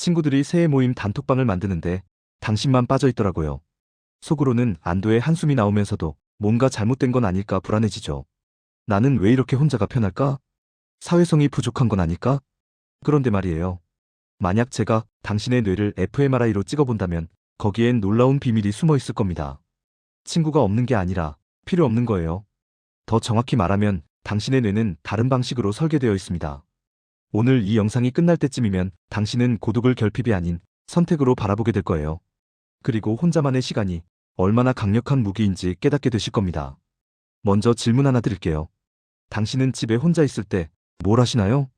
친구들이 새해 모임 단톡방을 만드는데 당신만 빠져있더라고요. 속으로는 안도의 한숨이 나오면서도 뭔가 잘못된 건 아닐까 불안해지죠. 나는 왜 이렇게 혼자가 편할까? 사회성이 부족한 건 아닐까? 그런데 말이에요. 만약 제가 당신의 뇌를 fMRI로 찍어본다면 거기엔 놀라운 비밀이 숨어 있을 겁니다. 친구가 없는 게 아니라 필요 없는 거예요. 더 정확히 말하면 당신의 뇌는 다른 방식으로 설계되어 있습니다. 오늘 이 영상이 끝날 때쯤이면 당신은 고독을 결핍이 아닌 선택으로 바라보게 될 거예요. 그리고 혼자만의 시간이 얼마나 강력한 무기인지 깨닫게 되실 겁니다. 먼저 질문 하나 드릴게요. 당신은 집에 혼자 있을 때 뭘 하시나요?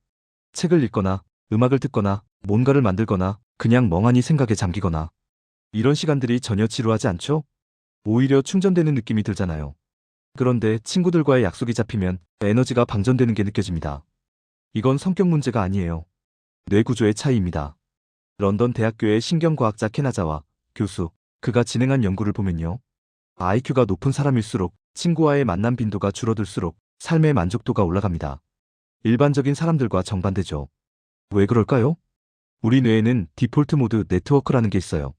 책을 읽거나, 음악을 듣거나, 뭔가를 만들거나, 그냥 멍하니 생각에 잠기거나. 이런 시간들이 전혀 지루하지 않죠? 오히려 충전되는 느낌이 들잖아요. 그런데 친구들과의 약속이 잡히면 에너지가 방전되는 게 느껴집니다. 이건 성격 문제가 아니에요. 뇌 구조의 차이입니다. 런던 대학교의 신경과학자 케나자와 교수, 그가 진행한 연구를 보면요. IQ가 높은 사람일수록 친구와의 만남 빈도가 줄어들수록 삶의 만족도가 올라갑니다. 일반적인 사람들과 정반대죠. 왜 그럴까요? 우리 뇌에는 디폴트 모드 네트워크라는 게 있어요.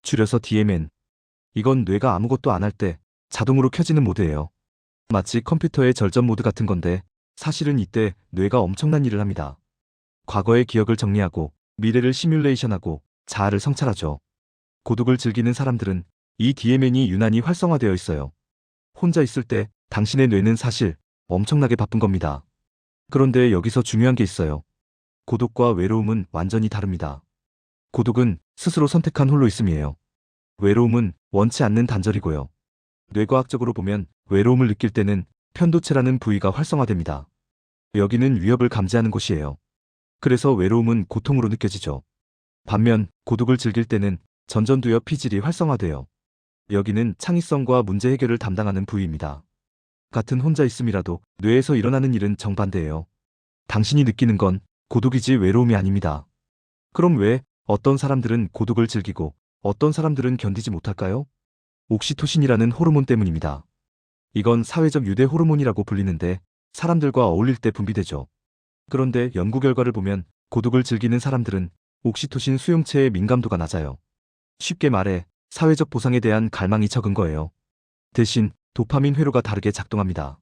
줄여서 DMN. 이건 뇌가 아무것도 안 할 때 자동으로 켜지는 모드예요. 마치 컴퓨터의 절전 모드 같은 건데 사실은 이때 뇌가 엄청난 일을 합니다. 과거의 기억을 정리하고 미래를 시뮬레이션하고 자아를 성찰하죠. 고독을 즐기는 사람들은 이 DMN이 유난히 활성화되어 있어요. 혼자 있을 때 당신의 뇌는 사실 엄청나게 바쁜 겁니다. 그런데 여기서 중요한 게 있어요. 고독과 외로움은 완전히 다릅니다. 고독은 스스로 선택한 홀로 있음이에요. 외로움은 원치 않는 단절이고요. 뇌과학적으로 보면 외로움을 느낄 때는 편도체라는 부위가 활성화됩니다. 여기는 위협을 감지하는 곳이에요. 그래서 외로움은 고통으로 느껴지죠. 반면 고독을 즐길 때는 전전두엽 피질이 활성화돼요. 여기는 창의성과 문제 해결을 담당하는 부위입니다. 같은 혼자 있음이라도 뇌에서 일어나는 일은 정반대예요. 당신이 느끼는 건 고독이지 외로움이 아닙니다. 그럼 왜 어떤 사람들은 고독을 즐기고 어떤 사람들은 견디지 못할까요? 옥시토신이라는 호르몬 때문입니다. 이건 사회적 유대 호르몬이라고 불리는데 사람들과 어울릴 때 분비되죠. 그런데 연구 결과를 보면 고독을 즐기는 사람들은 옥시토신 수용체의 민감도가 낮아요. 쉽게 말해 사회적 보상에 대한 갈망이 적은 거예요. 대신 도파민 회로가 다르게 작동합니다.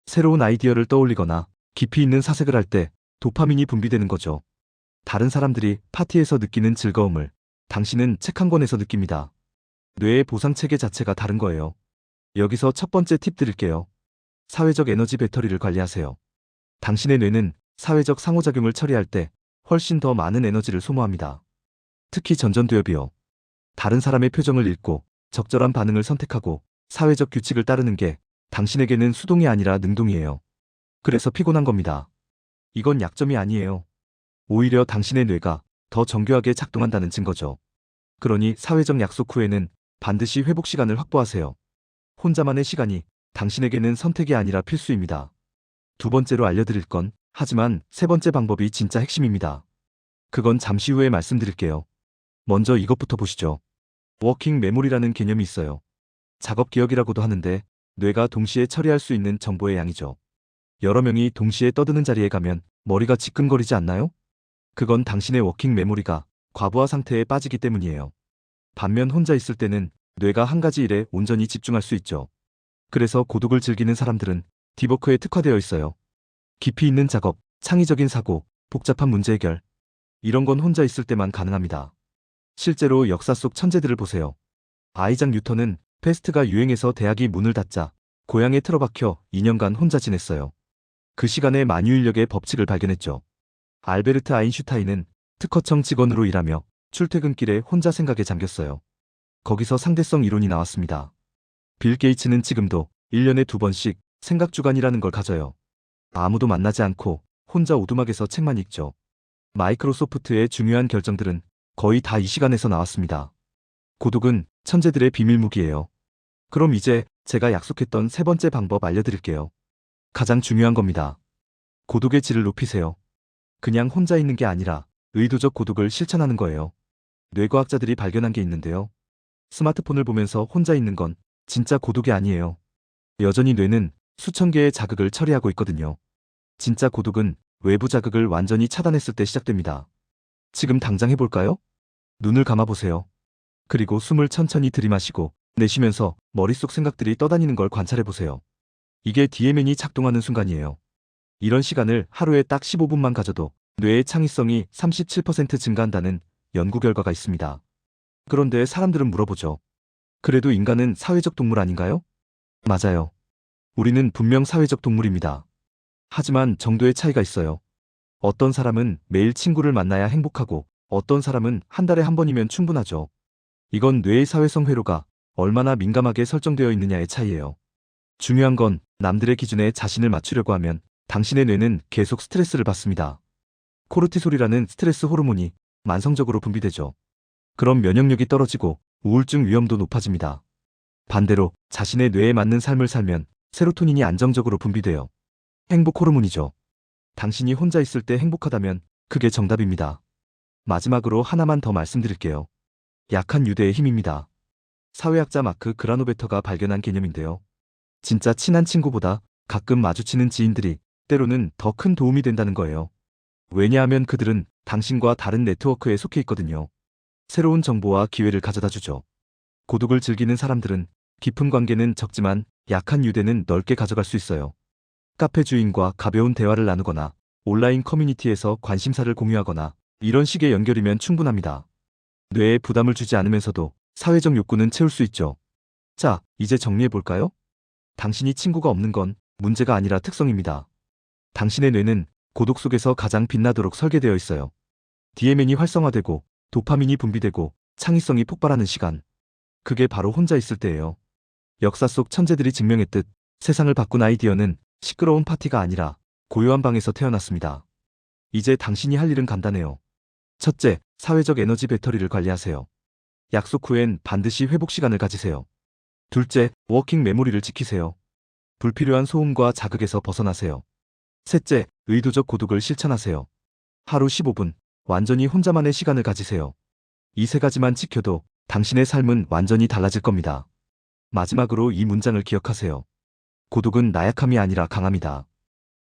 새로운 아이디어를 떠올리거나 깊이 있는 사색을 할 때 도파민이 분비되는 거죠. 다른 사람들이 파티에서 느끼는 즐거움을 당신은 책 한 권에서 느낍니다. 뇌의 보상 체계 자체가 다른 거예요. 여기서 첫 번째 팁 드릴게요. 사회적 에너지 배터리를 관리하세요. 당신의 뇌는 사회적 상호작용을 처리할 때 훨씬 더 많은 에너지를 소모합니다. 특히 전전두엽이요. 다른 사람의 표정을 읽고 적절한 반응을 선택하고 사회적 규칙을 따르는 게 당신에게는 수동이 아니라 능동이에요. 그래서 피곤한 겁니다. 이건 약점이 아니에요. 오히려 당신의 뇌가 더 정교하게 작동한다는 증거죠. 그러니 사회적 약속 후에는 반드시 회복 시간을 확보하세요. 혼자만의 시간이 당신에게는 선택이 아니라 필수입니다. 두 번째로 알려드릴 건 하지만 세 번째 방법이 진짜 핵심입니다. 그건 잠시 후에 말씀드릴게요. 먼저 이것부터 보시죠. 워킹 메모리라는 개념이 있어요. 작업 기억이라고도 하는데 뇌가 동시에 처리할 수 있는 정보의 양이죠. 여러 명이 동시에 떠드는 자리에 가면 머리가 지끈거리지 않나요? 그건 당신의 워킹 메모리가 과부하 상태에 빠지기 때문이에요. 반면 혼자 있을 때는 뇌가 한 가지 일에 온전히 집중할 수 있죠. 그래서 고독을 즐기는 사람들은 디버크에 특화되어 있어요. 깊이 있는 작업, 창의적인 사고, 복잡한 문제 해결. 이런 건 혼자 있을 때만 가능합니다. 실제로 역사 속 천재들을 보세요. 아이작 뉴턴은 패스트가 유행해서 대학이 문을 닫자 고향에 틀어박혀 2년간 혼자 지냈어요. 그 시간에 만유인력의 법칙을 발견했죠. 알베르트 아인슈타인은 특허청 직원으로 일하며 출퇴근길에 혼자 생각에 잠겼어요. 거기서 상대성 이론이 나왔습니다. 빌 게이츠는 지금도 1년에 2번씩 생각 주간이라는 걸 가져요. 아무도 만나지 않고 혼자 오두막에서 책만 읽죠. 마이크로소프트의 중요한 결정들은 거의 다 이 시간에서 나왔습니다. 고독은 천재들의 비밀 무기예요. 그럼 이제 제가 약속했던 세 번째 방법 알려드릴게요. 가장 중요한 겁니다. 고독의 질을 높이세요. 그냥 혼자 있는 게 아니라 의도적 고독을 실천하는 거예요. 뇌과학자들이 발견한 게 있는데요. 스마트폰을 보면서 혼자 있는 건 진짜 고독이 아니에요. 여전히 뇌는 수천 개의 자극을 처리하고 있거든요. 진짜 고독은 외부 자극을 완전히 차단했을 때 시작됩니다. 지금 당장 해볼까요? 눈을 감아보세요. 그리고 숨을 천천히 들이마시고 내쉬면서 머릿속 생각들이 떠다니는 걸 관찰해보세요. 이게 DMN이 작동하는 순간이에요. 이런 시간을 하루에 딱 15분만 가져도 뇌의 창의성이 37% 증가한다는 연구 결과가 있습니다. 그런데 사람들은 물어보죠. 그래도 인간은 사회적 동물 아닌가요? 맞아요. 우리는 분명 사회적 동물입니다. 하지만 정도의 차이가 있어요. 어떤 사람은 매일 친구를 만나야 행복하고 어떤 사람은 한 달에 한 번이면 충분하죠. 이건 뇌의 사회성 회로가 얼마나 민감하게 설정되어 있느냐의 차이예요. 중요한 건 남들의 기준에 자신을 맞추려고 하면 당신의 뇌는 계속 스트레스를 받습니다. 코르티솔이라는 스트레스 호르몬이 만성적으로 분비되죠. 그럼 면역력이 떨어지고 우울증 위험도 높아집니다. 반대로 자신의 뇌에 맞는 삶을 살면 세로토닌이 안정적으로 분비돼요. 행복 호르몬이죠. 당신이 혼자 있을 때 행복하다면 그게 정답입니다. 마지막으로 하나만 더 말씀드릴게요. 약한 유대의 힘입니다. 사회학자 마크 그라노베터가 발견한 개념인데요. 진짜 친한 친구보다 가끔 마주치는 지인들이 때로는 더 큰 도움이 된다는 거예요. 왜냐하면 그들은 당신과 다른 네트워크에 속해 있거든요. 새로운 정보와 기회를 가져다 주죠. 고독을 즐기는 사람들은 깊은 관계는 적지만 약한 유대는 넓게 가져갈 수 있어요. 카페 주인과 가벼운 대화를 나누거나 온라인 커뮤니티에서 관심사를 공유하거나 이런 식의 연결이면 충분합니다. 뇌에 부담을 주지 않으면서도 사회적 욕구는 채울 수 있죠. 자, 이제 정리해볼까요? 당신이 친구가 없는 건 문제가 아니라 특성입니다. 당신의 뇌는 고독 속에서 가장 빛나도록 설계되어 있어요. DMN이 활성화되고 도파민이 분비되고 창의성이 폭발하는 시간. 그게 바로 혼자 있을 때예요. 역사 속 천재들이 증명했듯 세상을 바꾼 아이디어는 시끄러운 파티가 아니라 고요한 방에서 태어났습니다. 이제 당신이 할 일은 간단해요. 첫째, 사회적 에너지 배터리를 관리하세요. 약속 후엔 반드시 회복 시간을 가지세요. 둘째, 워킹 메모리를 지키세요. 불필요한 소음과 자극에서 벗어나세요. 셋째, 의도적 고독을 실천하세요. 하루 15분, 완전히 혼자만의 시간을 가지세요. 이 세 가지만 지켜도 당신의 삶은 완전히 달라질 겁니다. 마지막으로 이 문장을 기억하세요. 고독은 나약함이 아니라 강함이다.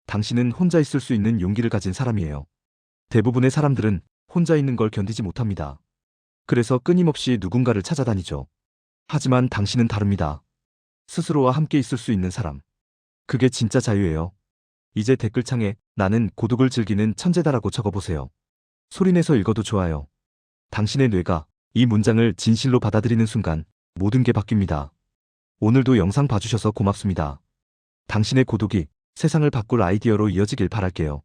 당신은 혼자 있을 수 있는 용기를 가진 사람이에요. 대부분의 사람들은 혼자 있는 걸 견디지 못합니다. 그래서 끊임없이 누군가를 찾아다니죠. 하지만 당신은 다릅니다. 스스로와 함께 있을 수 있는 사람. 그게 진짜 자유예요. 이제 댓글창에 나는 고독을 즐기는 천재다라고 적어보세요. 소리내서 읽어도 좋아요. 당신의 뇌가 이 문장을 진실로 받아들이는 순간 모든 게 바뀝니다. 오늘도 영상 봐주셔서 고맙습니다. 당신의 고독이 세상을 바꿀 아이디어로 이어지길 바랄게요.